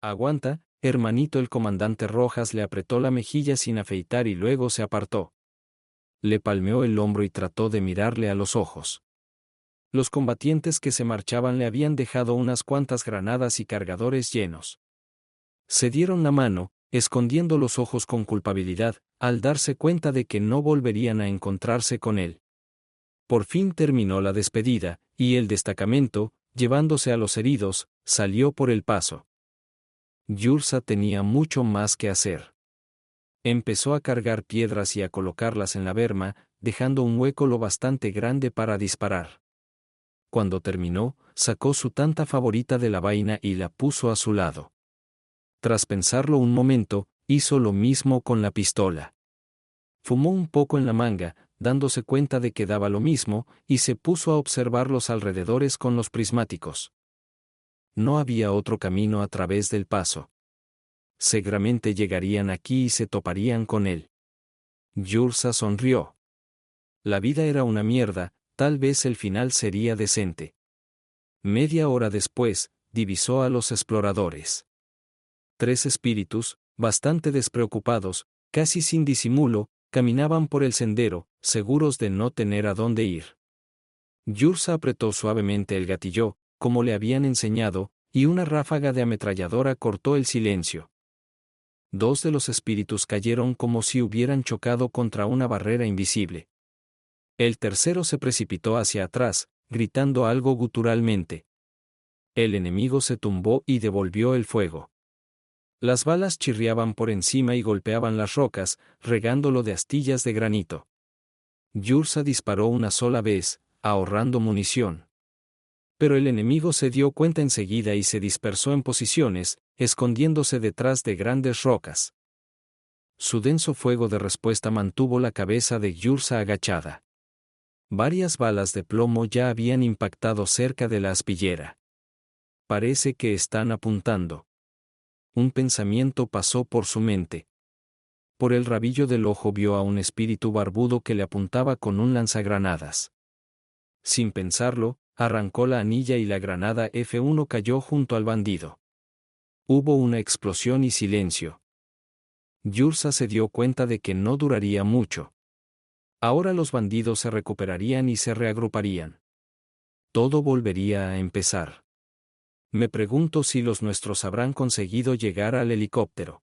Aguanta, hermanito. El comandante Rojas le apretó la mejilla sin afeitar y luego se apartó. Le palmeó el hombro y trató de mirarle a los ojos. Los combatientes que se marchaban le habían dejado unas cuantas granadas y cargadores llenos. Se dieron la mano, escondiendo los ojos con culpabilidad, al darse cuenta de que no volverían a encontrarse con él. Por fin terminó la despedida, y el destacamento, llevándose a los heridos, salió por el paso. Yursa tenía mucho más que hacer. Empezó a cargar piedras y a colocarlas en la berma, dejando un hueco lo bastante grande para disparar. Cuando terminó, sacó su tanta favorita de la vaina y la puso a su lado. Tras pensarlo un momento, hizo lo mismo con la pistola. Fumó un poco en la manga, dándose cuenta de que daba lo mismo, y se puso a observar los alrededores con los prismáticos. No había otro camino a través del paso. Seguramente llegarían aquí y se toparían con él. Yursa sonrió. La vida era una mierda, tal vez el final sería decente. Media hora después, divisó a los exploradores. 3 espíritus, bastante despreocupados, casi sin disimulo, caminaban por el sendero, seguros de no tener a dónde ir. Yursa apretó suavemente el gatillo, como le habían enseñado, y una ráfaga de ametralladora cortó el silencio. 2 de los espíritus cayeron como si hubieran chocado contra una barrera invisible. El tercero se precipitó hacia atrás, gritando algo guturalmente. El enemigo se tumbó y devolvió el fuego. Las balas chirriaban por encima y golpeaban las rocas, regándolo de astillas de granito. Yursa disparó una sola vez, ahorrando munición. Pero el enemigo se dio cuenta enseguida y se dispersó en posiciones, escondiéndose detrás de grandes rocas. Su denso fuego de respuesta mantuvo la cabeza de Yursa agachada. Varias balas de plomo ya habían impactado cerca de la aspillera. Parece que están apuntando. Un pensamiento pasó por su mente. Por el rabillo del ojo vio a un espíritu barbudo que le apuntaba con un lanzagranadas. Sin pensarlo, arrancó la anilla y la granada F1 cayó junto al bandido. Hubo una explosión y silencio. Yursa se dio cuenta de que no duraría mucho. Ahora los bandidos se recuperarían y se reagruparían. Todo volvería a empezar. Me pregunto si los nuestros habrán conseguido llegar al helicóptero.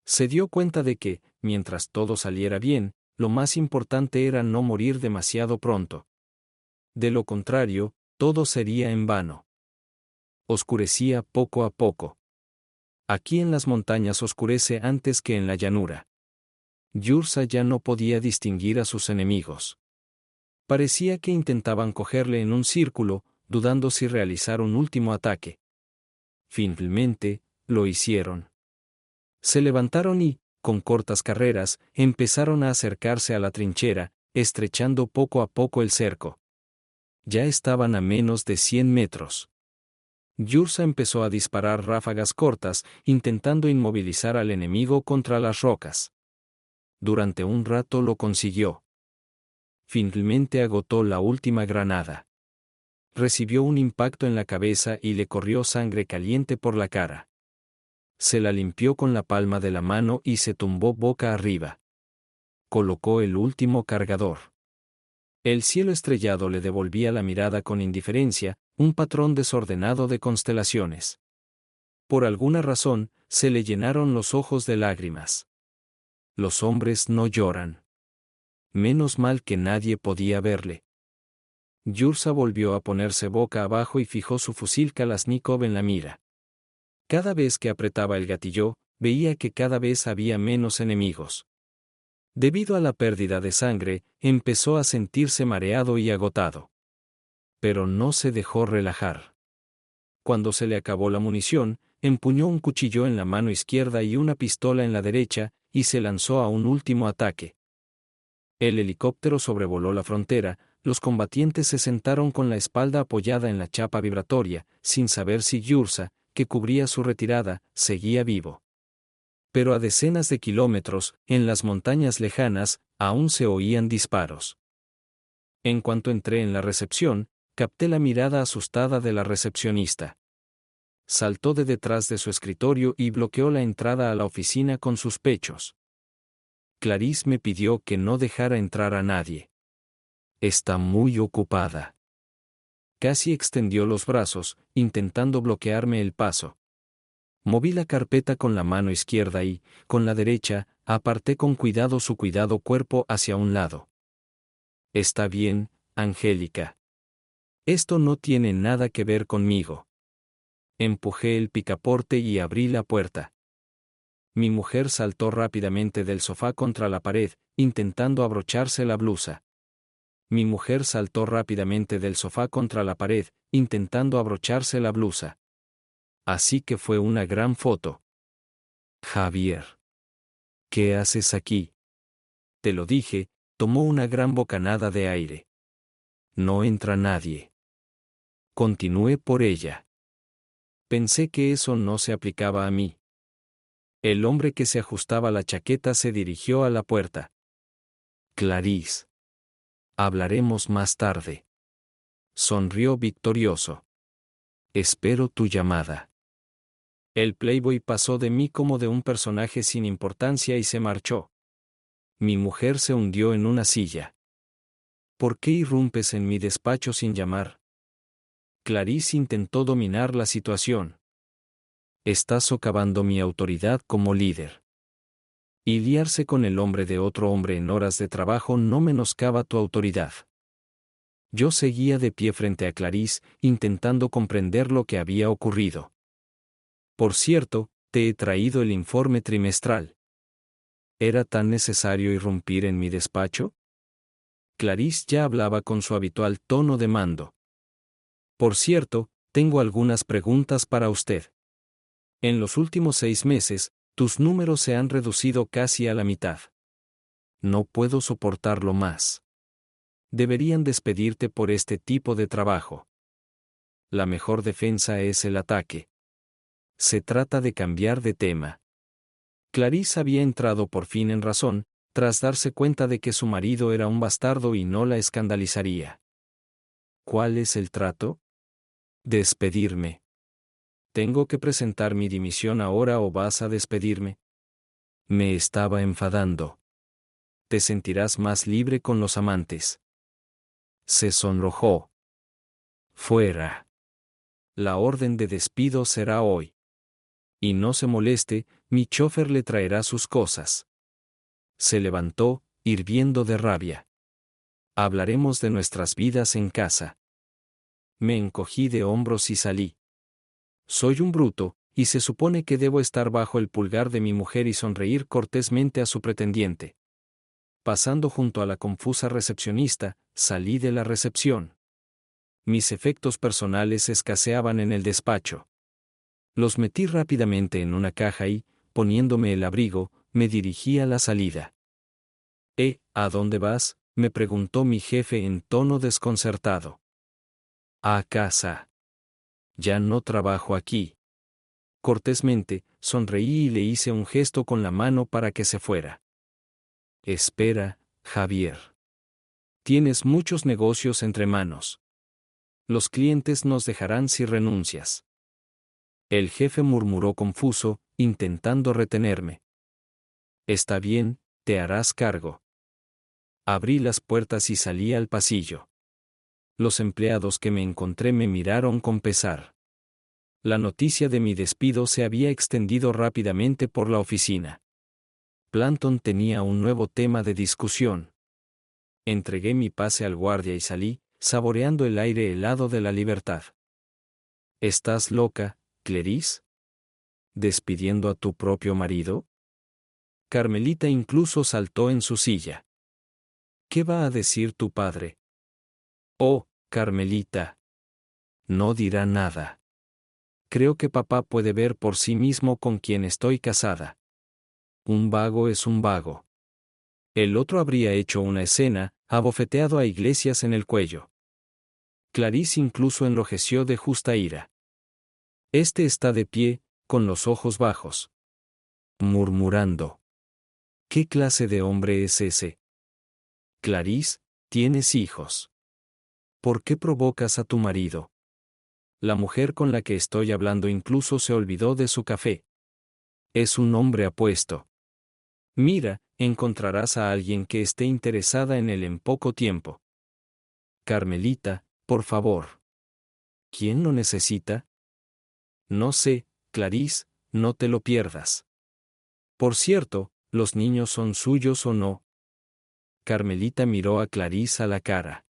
Se dio cuenta de que, mientras todo saliera bien, lo más importante era no morir demasiado pronto. De lo contrario, todo sería en vano. Oscurecía poco a poco. Aquí en las montañas oscurece antes que en la llanura. Yursa ya no podía distinguir a sus enemigos. Parecía que intentaban cogerle en un círculo, dudando si realizar un último ataque. Finalmente, lo hicieron. Se levantaron y, con cortas carreras, empezaron a acercarse a la trinchera, estrechando poco a poco el cerco. Ya estaban a menos de 100 metros. Yursa empezó a disparar ráfagas cortas, intentando inmovilizar al enemigo contra las rocas. Durante un rato lo consiguió. Finalmente agotó la última granada. Recibió un impacto en la cabeza y le corrió sangre caliente por la cara. Se la limpió con la palma de la mano y se tumbó boca arriba. Colocó el último cargador. El cielo estrellado le devolvía la mirada con indiferencia, un patrón desordenado de constelaciones. Por alguna razón, se le llenaron los ojos de lágrimas. Los hombres no lloran. Menos mal que nadie podía verle. Yursa volvió a ponerse boca abajo y fijó su fusil Kalashnikov en la mira. Cada vez que apretaba el gatillo, veía que cada vez había menos enemigos. Debido a la pérdida de sangre, empezó a sentirse mareado y agotado. Pero no se dejó relajar. Cuando se le acabó la munición, empuñó un cuchillo en la mano izquierda y una pistola en la derecha, y se lanzó a un último ataque. El helicóptero sobrevoló la frontera, los combatientes se sentaron con la espalda apoyada en la chapa vibratoria, sin saber si Yursa, que cubría su retirada, seguía vivo. Pero a decenas de kilómetros, en las montañas lejanas, aún se oían disparos. En cuanto entré en la recepción, capté la mirada asustada de la recepcionista. Saltó de detrás de su escritorio y bloqueó la entrada a la oficina con sus pechos. Clarice me pidió que no dejara entrar a nadie. Está muy ocupada. Casi extendió los brazos, intentando bloquearme el paso. Moví la carpeta con la mano izquierda y, con la derecha, aparté con cuidado su cuidado cuerpo hacia un lado. Está bien, Angélica. Esto no tiene nada que ver conmigo. Empujé el picaporte y abrí la puerta. Mi mujer saltó rápidamente del sofá contra la pared, intentando abrocharse la blusa. Mi mujer saltó rápidamente del sofá contra la pared, intentando abrocharse la blusa. Así que fue una gran foto. Javier. ¿Qué haces aquí? Te lo dije, tomó una gran bocanada de aire. No entra nadie. Continué por ella. Pensé que eso no se aplicaba a mí. El hombre que se ajustaba la chaqueta se dirigió a la puerta. Clarice. Hablaremos más tarde. Sonrió victorioso. Espero tu llamada. El playboy pasó de mí como de un personaje sin importancia y se marchó. Mi mujer se hundió en una silla. ¿Por qué irrumpes en mi despacho sin llamar? Clarice intentó dominar la situación. Estás socavando mi autoridad como líder. Y liarse con el hombre de otro hombre en horas de trabajo no menoscaba tu autoridad. Yo seguía de pie frente a Clarice, intentando comprender lo que había ocurrido. Por cierto, te he traído el informe trimestral. ¿Era tan necesario irrumpir en mi despacho? Clarice ya hablaba con su habitual tono de mando. Por cierto, tengo algunas preguntas para usted. En los últimos 6 meses, tus números se han reducido casi a la mitad. No puedo soportarlo más. Deberían despedirte por este tipo de trabajo. La mejor defensa es el ataque. Se trata de cambiar de tema. Clarice había entrado por fin en razón, tras darse cuenta de que su marido era un bastardo y no la escandalizaría. ¿Cuál es el trato? Despedirme. ¿Tengo que presentar mi dimisión ahora o vas a despedirme? Me estaba enfadando. Te sentirás más libre con los amantes. Se sonrojó. Fuera. La orden de despido será hoy. Y no se moleste, mi chofer le traerá sus cosas. Se levantó, hirviendo de rabia. Hablaremos de nuestras vidas en casa. Me encogí de hombros y salí. Soy un bruto, y se supone que debo estar bajo el pulgar de mi mujer y sonreír cortésmente a su pretendiente. Pasando junto a la confusa recepcionista, salí de la recepción. Mis efectos personales escaseaban en el despacho. Los metí rápidamente en una caja y, poniéndome el abrigo, me dirigí a la salida. ¿A dónde vas?, me preguntó mi jefe en tono desconcertado. A casa. Ya no trabajo aquí. Cortésmente, sonreí y le hice un gesto con la mano para que se fuera. Espera, Javier. Tienes muchos negocios entre manos. Los clientes nos dejarán si renuncias. El jefe murmuró confuso, intentando retenerme. Está bien, te harás cargo. Abrí las puertas y salí al pasillo. Los empleados que me encontré me miraron con pesar. La noticia de mi despido se había extendido rápidamente por la oficina. Planton tenía un nuevo tema de discusión. Entregué mi pase al guardia y salí, saboreando el aire helado de la libertad. ¿Estás loca, Clarice? ¿Despidiendo a tu propio marido? Carmelita incluso saltó en su silla. ¿Qué va a decir tu padre? Oh, Carmelita. No dirá nada. Creo que papá puede ver por sí mismo con quién estoy casada. Un vago es un vago. El otro habría hecho una escena, abofeteado a Iglesias en el cuello. Clarice incluso enrojeció de justa ira. Este está de pie, con los ojos bajos. Murmurando. ¿Qué clase de hombre es ese? Clarice, tienes hijos. ¿Por qué provocas a tu marido? La mujer con la que estoy hablando incluso se olvidó de su café. Es un hombre apuesto. Mira, encontrarás a alguien que esté interesada en él en poco tiempo. Carmelita, por favor. ¿Quién lo necesita? No sé, Clarice, no te lo pierdas. Por cierto, ¿los niños son suyos o no? Carmelita miró a Clarice a la cara.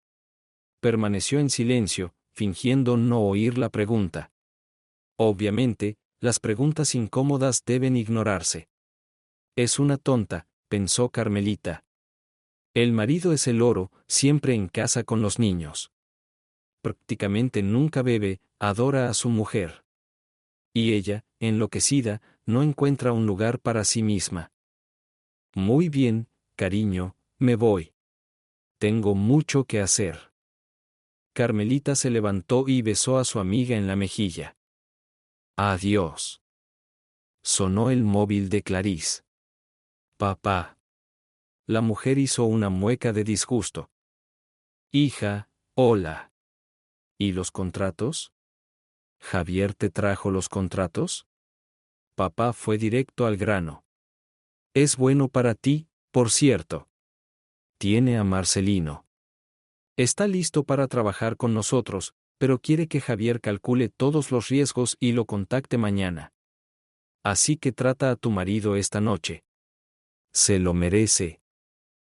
Permaneció en silencio, fingiendo no oír la pregunta. Obviamente, las preguntas incómodas deben ignorarse. Es una tonta, pensó Carmelita. El marido es el oro, siempre en casa con los niños. Prácticamente nunca bebe, adora a su mujer. Y ella, enloquecida, no encuentra un lugar para sí misma. Muy bien, cariño, me voy. Tengo mucho que hacer. Carmelita se levantó y besó a su amiga en la mejilla. Adiós. Sonó el móvil de Clarice. Papá. La mujer hizo una mueca de disgusto. Hija, hola. ¿Y los contratos? ¿Javier te trajo los contratos? Papá fue directo al grano. Es bueno para ti, por cierto. Tiene a Marcelino. Está listo para trabajar con nosotros, pero quiere que Javier calcule todos los riesgos y lo contacte mañana. Así que trata a tu marido esta noche. Se lo merece.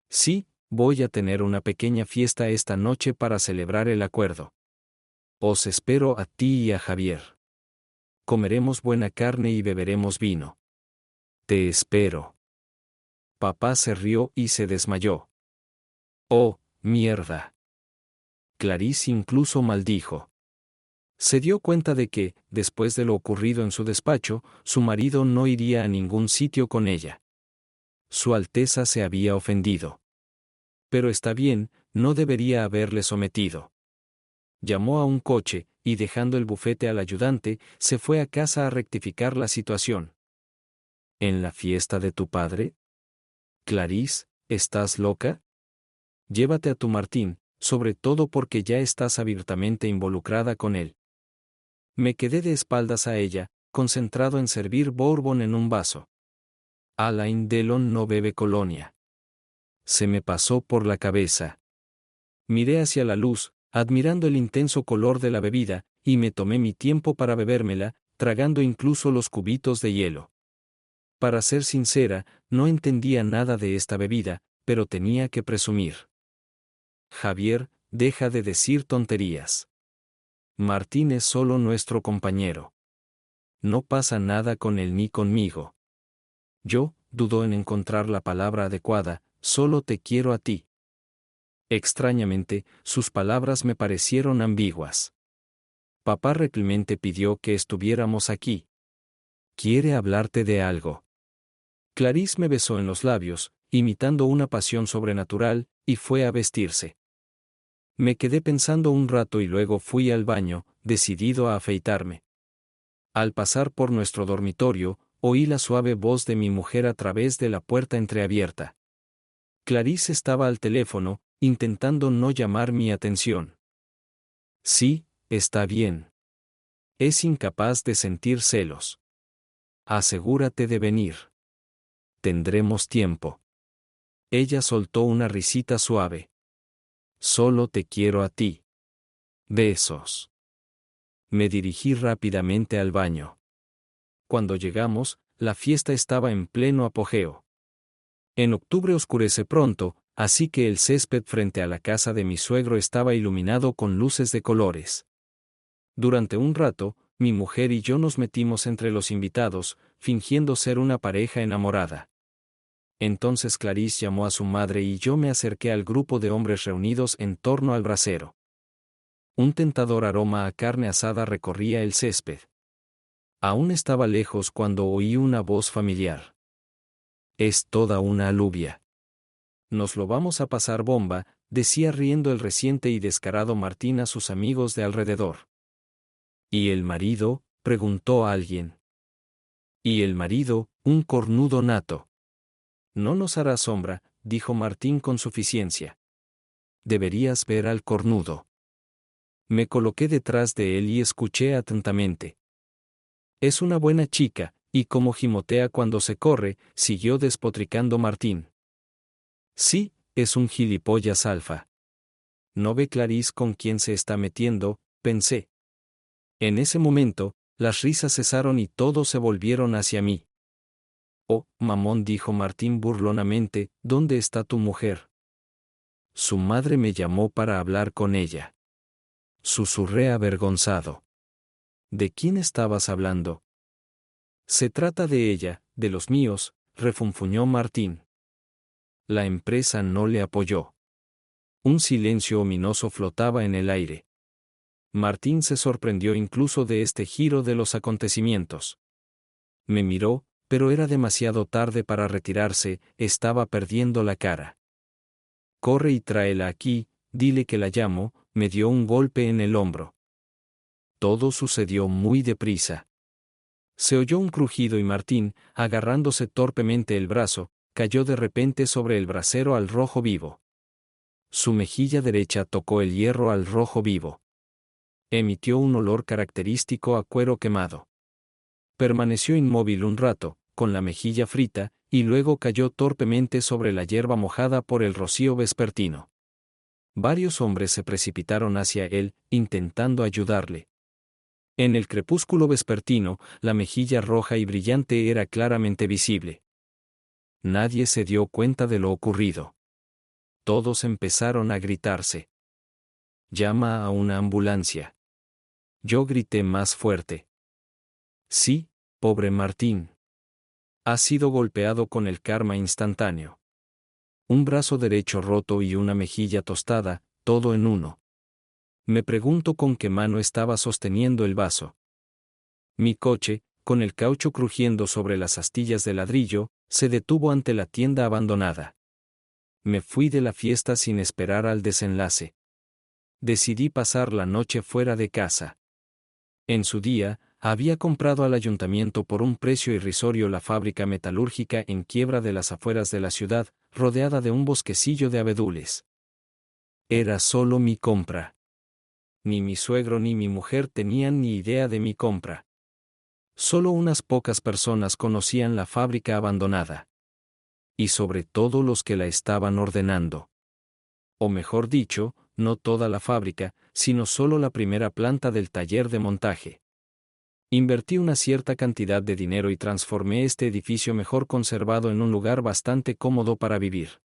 Sí, voy a tener una pequeña fiesta esta noche para celebrar el acuerdo. Os espero a ti y a Javier. Comeremos buena carne y beberemos vino. Te espero. Papá se rió y se desmayó. Oh, mierda. Clarice incluso maldijo. Se dio cuenta de que, después de lo ocurrido en su despacho, su marido no iría a ningún sitio con ella. Su Alteza se había ofendido. Pero está bien, no debería haberle sometido. Llamó a un coche, y dejando el bufete al ayudante, se fue a casa a rectificar la situación. ¿En la fiesta de tu padre? Clarice, ¿estás loca? Llévate a tu Martín, sobre todo porque ya estás abiertamente involucrada con él. Me quedé de espaldas a ella, concentrado en servir bourbon en un vaso. Alain Delon no bebe colonia. Se me pasó por la cabeza. Miré hacia la luz, admirando el intenso color de la bebida, y me tomé mi tiempo para bebérmela, tragando incluso los cubitos de hielo. Para ser sincera, no entendía nada de esta bebida, pero tenía que presumir. Javier, deja de decir tonterías. Martín es solo nuestro compañero. No pasa nada con él ni conmigo. Yo, dudó en encontrar la palabra adecuada, solo te quiero a ti. Extrañamente, sus palabras me parecieron ambiguas. Papá reclemente pidió que estuviéramos aquí. Quiere hablarte de algo. Clarice me besó en los labios, imitando una pasión sobrenatural, y fue a vestirse. Me quedé pensando un rato y luego fui al baño, decidido a afeitarme. Al pasar por nuestro dormitorio, oí la suave voz de mi mujer a través de la puerta entreabierta. Clarice estaba al teléfono, intentando no llamar mi atención. Sí, está bien. Es incapaz de sentir celos. Asegúrate de venir. Tendremos tiempo. Ella soltó una risita suave. Solo te quiero a ti. Besos. Me dirigí rápidamente al baño. Cuando llegamos, la fiesta estaba en pleno apogeo. En octubre oscurece pronto, así que el césped frente a la casa de mi suegro estaba iluminado con luces de colores. Durante un rato, mi mujer y yo nos metimos entre los invitados, fingiendo ser una pareja enamorada. Entonces Clarice llamó a su madre y yo me acerqué al grupo de hombres reunidos en torno al brasero. Un tentador aroma a carne asada recorría el césped. Aún estaba lejos cuando oí una voz familiar. Es toda una alubia. Nos lo vamos a pasar bomba, decía riendo el reciente y descarado Martín a sus amigos de alrededor. ¿Y el marido?, preguntó alguien. Y el marido, un cornudo nato. No nos hará sombra, dijo Martín con suficiencia. Deberías ver al cornudo. Me coloqué detrás de él y escuché atentamente. Es una buena chica, y como gimotea cuando se corre, siguió despotricando Martín. Sí, es un gilipollas alfa. No ve Clarice con quién se está metiendo, pensé. En ese momento, las risas cesaron y todos se volvieron hacia mí. Oh, mamón, dijo Martín burlonamente, ¿dónde está tu mujer? Su madre me llamó para hablar con ella. Susurré avergonzado. ¿De quién estabas hablando? Se trata de ella, de los míos, refunfuñó Martín. La empresa no le apoyó. Un silencio ominoso flotaba en el aire. Martín se sorprendió incluso de este giro de los acontecimientos. Me miró, pero era demasiado tarde para retirarse, estaba perdiendo la cara. Corre y tráela aquí, dile que la llamo, me dio un golpe en el hombro. Todo sucedió muy deprisa. Se oyó un crujido y Martín, agarrándose torpemente el brazo, cayó de repente sobre el brasero al rojo vivo. Su mejilla derecha tocó el hierro al rojo vivo. Emitió un olor característico a cuero quemado. Permaneció inmóvil un rato, con la mejilla frita, y luego cayó torpemente sobre la hierba mojada por el rocío vespertino. Varios hombres se precipitaron hacia él, intentando ayudarle. En el crepúsculo vespertino, la mejilla roja y brillante era claramente visible. Nadie se dio cuenta de lo ocurrido. Todos empezaron a gritarse. Llama a una ambulancia. Yo grité más fuerte. Sí, pobre Martín. Ha sido golpeado con el karma instantáneo. Un brazo derecho roto y una mejilla tostada, todo en uno. Me pregunto con qué mano estaba sosteniendo el vaso. Mi coche, con el caucho crujiendo sobre las astillas de ladrillo, se detuvo ante la tienda abandonada. Me fui de la fiesta sin esperar al desenlace. Decidí pasar la noche fuera de casa. En su día, había comprado al ayuntamiento por un precio irrisorio la fábrica metalúrgica en quiebra de las afueras de la ciudad, rodeada de un bosquecillo de abedules. Era solo mi compra. Ni mi suegro ni mi mujer tenían ni idea de mi compra. Solo unas pocas personas conocían la fábrica abandonada. Y sobre todo los que la estaban ordenando. O mejor dicho, no toda la fábrica, sino solo la primera planta del taller de montaje. Invertí una cierta cantidad de dinero y transformé este edificio mejor conservado en un lugar bastante cómodo para vivir.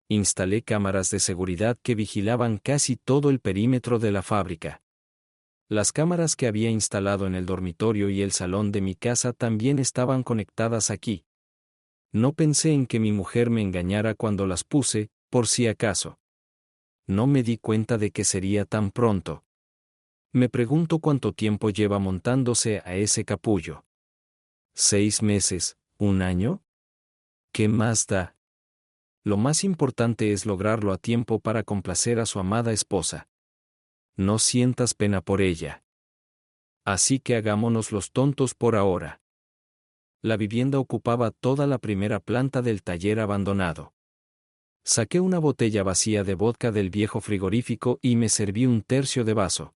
Instalé cámaras de seguridad que vigilaban casi todo el perímetro de la fábrica. Las cámaras que había instalado en el dormitorio y el salón de mi casa también estaban conectadas aquí. No pensé en que mi mujer me engañara cuando las puse, por si acaso. No me di cuenta de que sería tan pronto. Me pregunto cuánto tiempo lleva montándose a ese capullo. ¿6 meses? ¿1 año? ¿Qué más da? Lo más importante es lograrlo a tiempo para complacer a su amada esposa. No sientas pena por ella. Así que hagámonos los tontos por ahora. La vivienda ocupaba toda la primera planta del taller abandonado. Saqué una botella vacía de vodka del viejo frigorífico y me serví un tercio de vaso.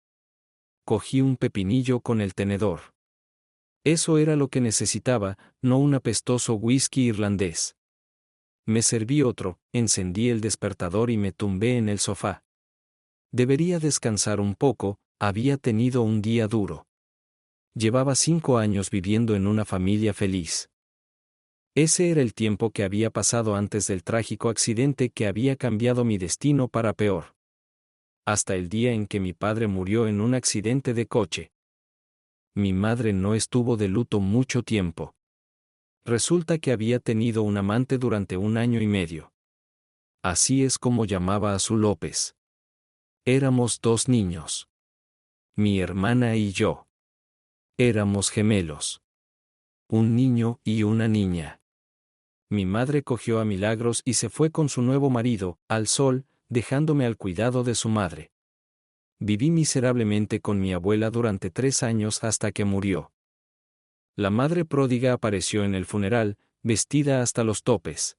Cogí un pepinillo con el tenedor. Eso era lo que necesitaba, no un apestoso whisky irlandés. Me serví otro, encendí el despertador y me tumbé en el sofá. Debería descansar un poco, había tenido un día duro. Llevaba 5 años viviendo en una familia feliz. Ese era el tiempo que había pasado antes del trágico accidente que había cambiado mi destino para peor. Hasta el día en que mi padre murió en un accidente de coche. Mi madre no estuvo de luto mucho tiempo. Resulta que había tenido un amante durante 1 año y medio. Así es como llamaba a su López. Éramos 2 niños. Mi hermana y yo. Éramos gemelos. Un niño y una niña. Mi madre cogió a milagros y se fue con su nuevo marido, al sol, dejándome al cuidado de su madre. Viví miserablemente con mi abuela durante 3 años hasta que murió. La madre pródiga apareció en el funeral, vestida hasta los topes.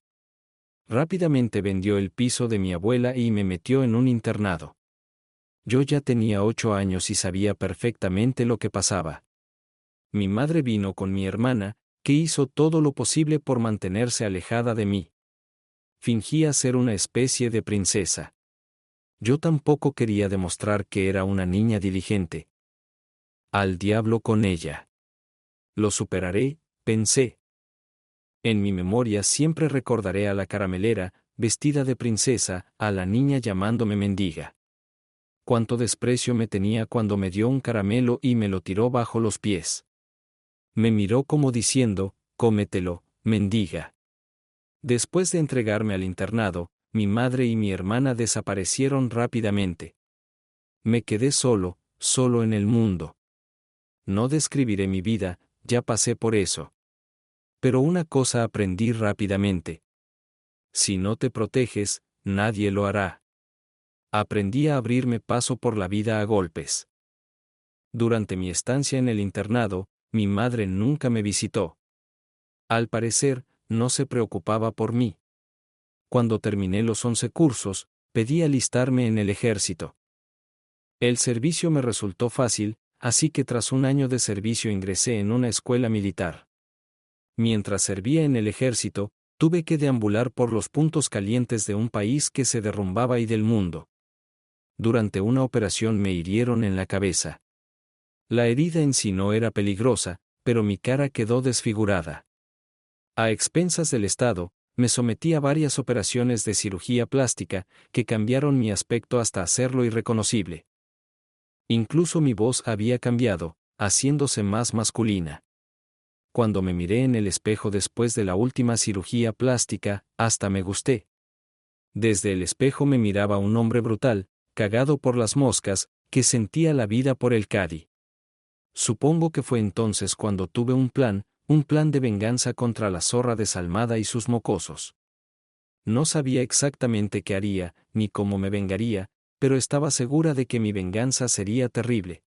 Rápidamente vendió el piso de mi abuela y me metió en un internado. Yo ya tenía 8 años y sabía perfectamente lo que pasaba. Mi madre vino con mi hermana, que hizo todo lo posible por mantenerse alejada de mí. Fingía ser una especie de princesa. Yo tampoco quería demostrar que era una niña diligente. Al diablo con ella. Lo superaré, pensé. En mi memoria siempre recordaré a la caramelera, vestida de princesa, a la niña llamándome mendiga. Cuánto desprecio me tenía cuando me dio un caramelo y me lo tiró bajo los pies. Me miró como diciendo, cómetelo, mendiga. Después de entregarme al internado, mi madre y mi hermana desaparecieron rápidamente. Me quedé solo, solo en el mundo. No describiré mi vida, ya pasé por eso. Pero una cosa aprendí rápidamente. Si no te proteges, nadie lo hará. Aprendí a abrirme paso por la vida a golpes. Durante mi estancia en el internado, mi madre nunca me visitó. Al parecer, no se preocupaba por mí. Cuando terminé los 11 cursos, pedí alistarme en el ejército. El servicio me resultó fácil, así que tras un año de servicio ingresé en una escuela militar. Mientras servía en el ejército, tuve que deambular por los puntos calientes de un país que se derrumbaba y del mundo. Durante una operación me hirieron en la cabeza. La herida en sí no era peligrosa, pero mi cara quedó desfigurada. A expensas del Estado, me sometí a varias operaciones de cirugía plástica, que cambiaron mi aspecto hasta hacerlo irreconocible. Incluso mi voz había cambiado, haciéndose más masculina. Cuando me miré en el espejo después de la última cirugía plástica, hasta me gusté. Desde el espejo me miraba un hombre brutal, cagado por las moscas, que sentía la vida por el Cadi. Supongo que fue entonces cuando tuve un plan de venganza contra la zorra desalmada y sus mocosos. No sabía exactamente qué haría, ni cómo me vengaría, pero estaba segura de que mi venganza sería terrible.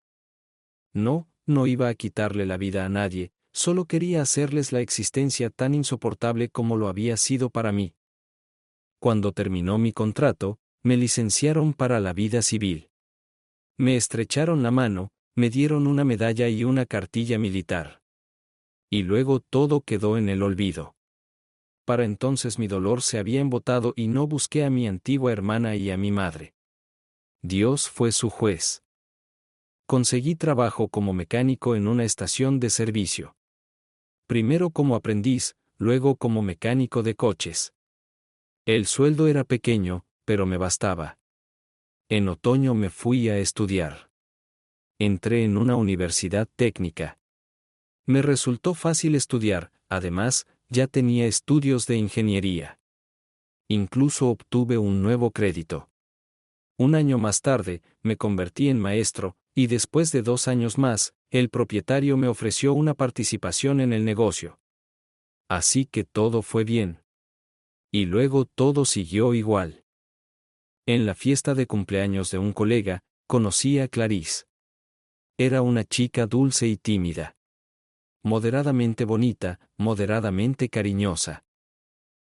No iba a quitarle la vida a nadie, solo quería hacerles la existencia tan insoportable como lo había sido para mí. Cuando terminó mi contrato, me licenciaron para la vida civil. Me estrecharon la mano, me dieron una medalla y una cartilla militar. Y luego todo quedó en el olvido. Para entonces mi dolor se había embotado y no busqué a mi antigua hermana y a mi madre. Dios fue su juez. Conseguí trabajo como mecánico en una estación de servicio. Primero como aprendiz, luego como mecánico de coches. El sueldo era pequeño, pero me bastaba. En otoño me fui a estudiar. Entré en una universidad técnica. Me resultó fácil estudiar, además, ya tenía estudios de ingeniería. Incluso obtuve un nuevo crédito. Un año más tarde, me convertí en maestro, y después de 2 años más, el propietario me ofreció una participación en el negocio. Así que todo fue bien. Y luego todo siguió igual. En la fiesta de cumpleaños de un colega, conocí a Clarice. Era una chica dulce y tímida. Moderadamente bonita, moderadamente cariñosa.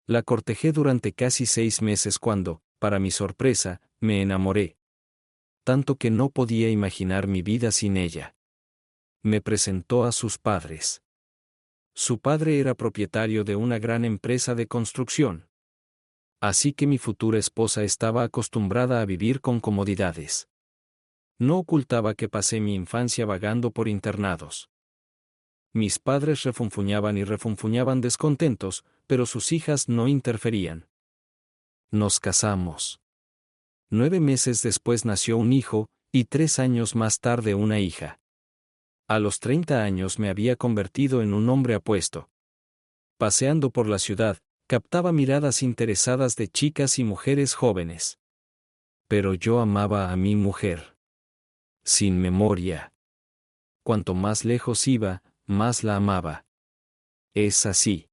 La cortejé durante casi 6 meses cuando, para mi sorpresa, me enamoré. Tanto que no podía imaginar mi vida sin ella. Me presentó a sus padres. Su padre era propietario de una gran empresa de construcción. Así que mi futura esposa estaba acostumbrada a vivir con comodidades. No ocultaba que pasé mi infancia vagando por internados. Mis padres refunfuñaban y refunfuñaban descontentos, pero sus hijas no interferían. Nos casamos. 9 meses después nació un hijo, y 3 años más tarde una hija. A los 30 años me había convertido en un hombre apuesto. Paseando por la ciudad, captaba miradas interesadas de chicas y mujeres jóvenes. Pero yo amaba a mi mujer. Sin memoria. Cuanto más lejos iba, más la amaba. Es así.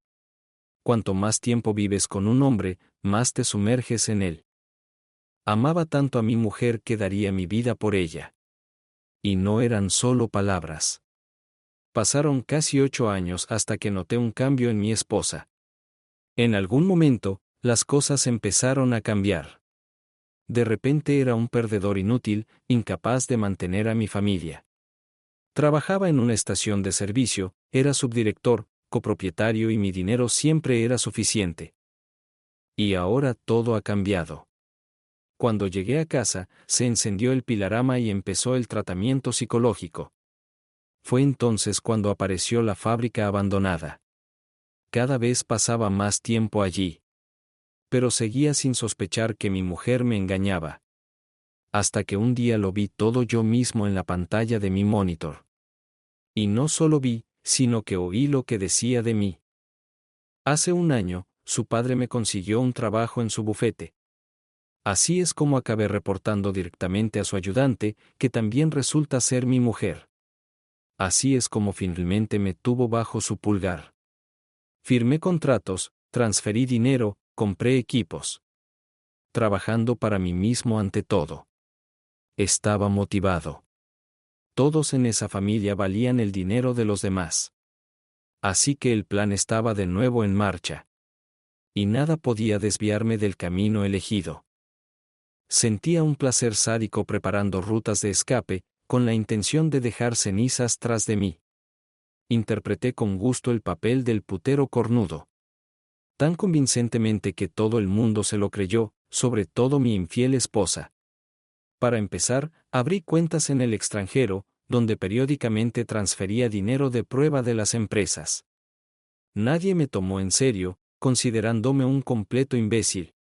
Cuanto más tiempo vives con un hombre, más te sumerges en él. Amaba tanto a mi mujer que daría mi vida por ella. Y no eran solo palabras. Pasaron casi 8 años hasta que noté un cambio en mi esposa. En algún momento, las cosas empezaron a cambiar. De repente era un perdedor inútil, incapaz de mantener a mi familia. Trabajaba en una estación de servicio, era subdirector, copropietario y mi dinero siempre era suficiente. Y ahora todo ha cambiado. Cuando llegué a casa, se encendió el pilarama y empezó el tratamiento psicológico. Fue entonces cuando apareció la fábrica abandonada. Cada vez pasaba más tiempo allí. Pero seguía sin sospechar que mi mujer me engañaba. Hasta que un día lo vi todo yo mismo en la pantalla de mi monitor. Y no solo vi, sino que oí lo que decía de mí. Hace un año, su padre me consiguió un trabajo en su bufete. Así es como acabé reportando directamente a su ayudante, que también resulta ser mi mujer. Así es como finalmente me tuvo bajo su pulgar. Firmé contratos, transferí dinero, compré equipos. Trabajando para mí mismo ante todo. Estaba motivado. Todos en esa familia valían el dinero de los demás. Así que el plan estaba de nuevo en marcha. Y nada podía desviarme del camino elegido. Sentía un placer sádico preparando rutas de escape, con la intención de dejar cenizas tras de mí. Interpreté con gusto el papel del putero cornudo. Tan convincentemente que todo el mundo se lo creyó, sobre todo mi infiel esposa. Para empezar, abrí cuentas en el extranjero, donde periódicamente transfería dinero de prueba de las empresas. Nadie me tomó en serio, considerándome un completo imbécil.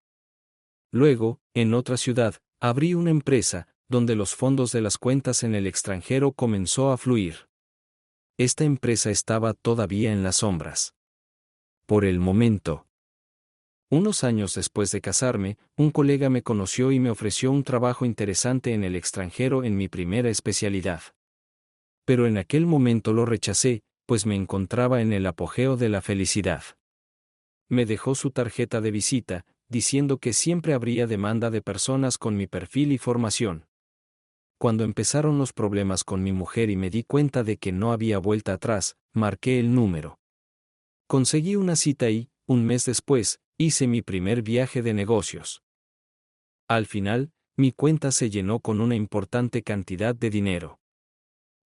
Luego, en otra ciudad, abrí una empresa, donde los fondos de las cuentas en el extranjero comenzó a fluir. Esta empresa estaba todavía en las sombras. Por el momento. Unos años después de casarme, un colega me conoció y me ofreció un trabajo interesante en el extranjero en mi primera especialidad. Pero en aquel momento lo rechacé, pues me encontraba en el apogeo de la felicidad. Me dejó su tarjeta de visita, diciendo que siempre habría demanda de personas con mi perfil y formación. Cuando empezaron los problemas con mi mujer y me di cuenta de que no había vuelta atrás, marqué el número. Conseguí una cita y, un mes después, hice mi primer viaje de negocios. Al final, mi cuenta se llenó con una importante cantidad de dinero.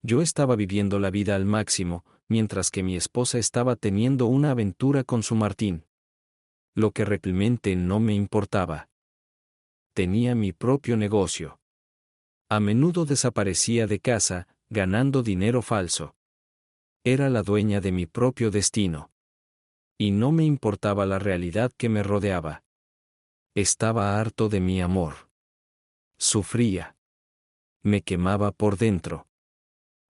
Yo estaba viviendo la vida al máximo, mientras que mi esposa estaba teniendo una aventura con su Martín. Lo que realmente no me importaba. Tenía mi propio negocio. A menudo desaparecía de casa, ganando dinero falso. Era la dueña de mi propio destino. Y no me importaba la realidad que me rodeaba. Estaba harto de mi amor. Sufría. Me quemaba por dentro.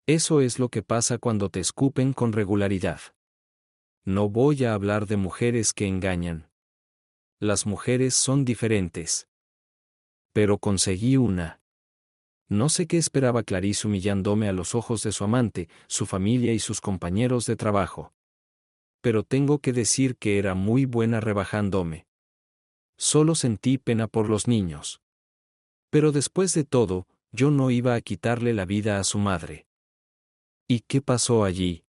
Eso es lo que pasa cuando te escupen con regularidad. No voy a hablar de mujeres que engañan. Las mujeres son diferentes. Pero conseguí una. No sé qué esperaba Clarice humillándome a los ojos de su amante, su familia y sus compañeros de trabajo. Pero tengo que decir que era muy buena rebajándome. Solo sentí pena por los niños. Pero después de todo, yo no iba a quitarle la vida a su madre. ¿Y qué pasó allí?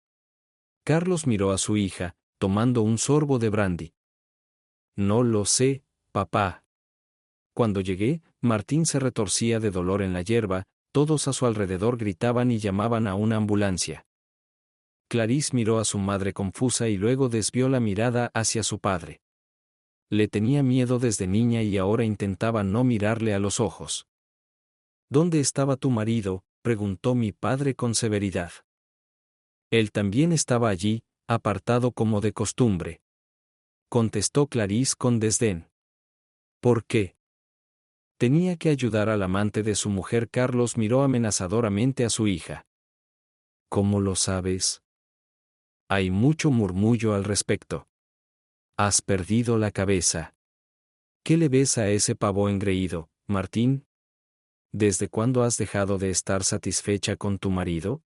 Carlos miró a su hija, tomando un sorbo de brandy. No lo sé, papá. Cuando llegué, Martín se retorcía de dolor en la hierba, todos a su alrededor gritaban y llamaban a una ambulancia. Clarice miró a su madre confusa y luego desvió la mirada hacia su padre. Le tenía miedo desde niña y ahora intentaba no mirarle a los ojos. ¿Dónde estaba tu marido?, preguntó mi padre con severidad. Él también estaba allí, apartado como de costumbre. Contestó Clarice con desdén. ¿Por qué? Tenía que ayudar al amante de su mujer. Carlos miró amenazadoramente a su hija. ¿Cómo lo sabes? Hay mucho murmullo al respecto. Has perdido la cabeza. ¿Qué le ves a ese pavo engreído, Martín? ¿Desde cuándo has dejado de estar satisfecha con tu marido?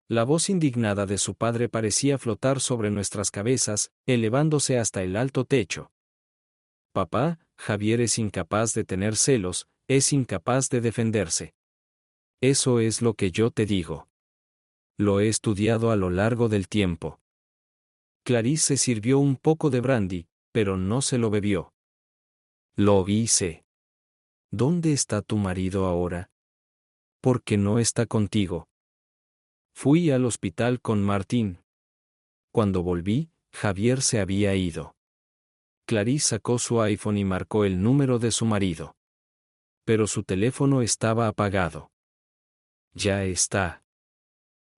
La voz indignada de su padre parecía flotar sobre nuestras cabezas, elevándose hasta el alto techo. Papá, Javier es incapaz de tener celos, es incapaz de defenderse. Eso es lo que yo te digo. Lo he estudiado a lo largo del tiempo. Clarice se sirvió un poco de brandy, pero no se lo bebió. Lo hice. ¿Dónde está tu marido ahora? ¿Por qué no está contigo? Fui al hospital con Martín. Cuando volví, Javier se había ido. Clarice sacó su iPhone y marcó el número de su marido. Pero su teléfono estaba apagado. Ya está.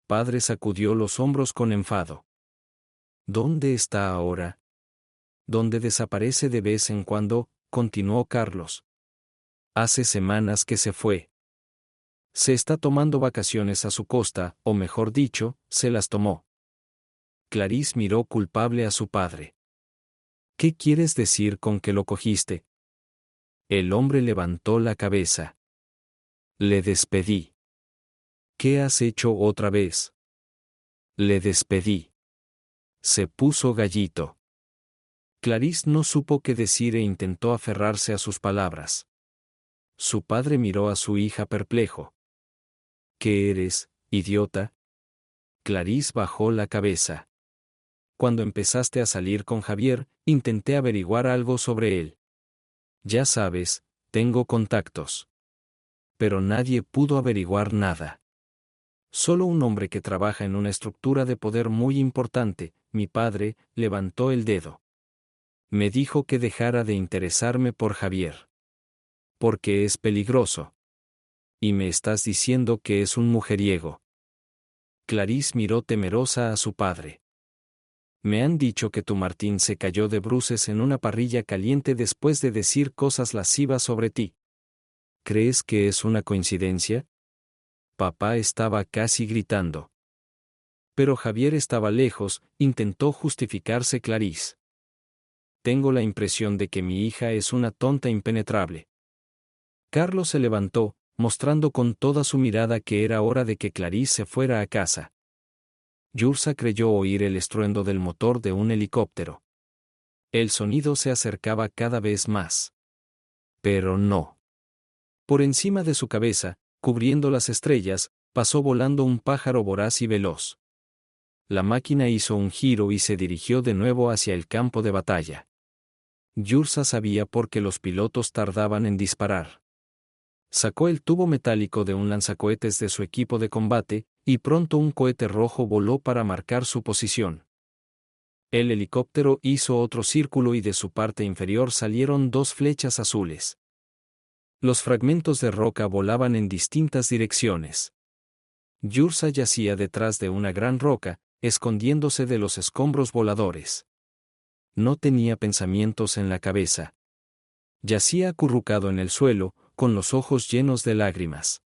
Padre sacudió los hombros con enfado. ¿Dónde está ahora? ¿Dónde desaparece de vez en cuando? Continuó Carlos. Hace semanas que se fue. Se está tomando vacaciones a su costa, o mejor dicho, se las tomó. Clarice miró culpable a su padre. ¿Qué quieres decir con que lo cogiste? El hombre levantó la cabeza. Le despedí. ¿Qué has hecho otra vez? Le despedí. Se puso gallito. Clarice no supo qué decir e intentó aferrarse a sus palabras. Su padre miró a su hija perplejo. ¿Qué eres, idiota? Clarice bajó la cabeza. Cuando empezaste a salir con Javier, intenté averiguar algo sobre él. Ya sabes, tengo contactos. Pero nadie pudo averiguar nada. Solo un hombre que trabaja en una estructura de poder muy importante, mi padre, levantó el dedo. Me dijo que dejara de interesarme por Javier. Porque es peligroso. Y me estás diciendo que es un mujeriego. Clarice miró temerosa a su padre. Me han dicho que tu Martín se cayó de bruces en una parrilla caliente después de decir cosas lascivas sobre ti. ¿Crees que es una coincidencia? Papá estaba casi gritando. Pero Javier estaba lejos, intentó justificarse Clarice. Tengo la impresión de que mi hija es una tonta impenetrable. Carlos se levantó, mostrando con toda su mirada que era hora de que Clarice se fuera a casa. Yursa creyó oír el estruendo del motor de un helicóptero. El sonido se acercaba cada vez más. Pero no. Por encima de su cabeza, cubriendo las estrellas, pasó volando un pájaro voraz y veloz. La máquina hizo un giro y se dirigió de nuevo hacia el campo de batalla. Yursa sabía por qué los pilotos tardaban en disparar. Sacó el tubo metálico de un lanzacohetes de su equipo de combate, y pronto un cohete rojo voló para marcar su posición. El helicóptero hizo otro círculo y de su parte inferior salieron dos flechas azules. Los fragmentos de roca volaban en distintas direcciones. Yursa yacía detrás de una gran roca, escondiéndose de los escombros voladores. No tenía pensamientos en la cabeza. Yacía acurrucado en el suelo, con los ojos llenos de lágrimas.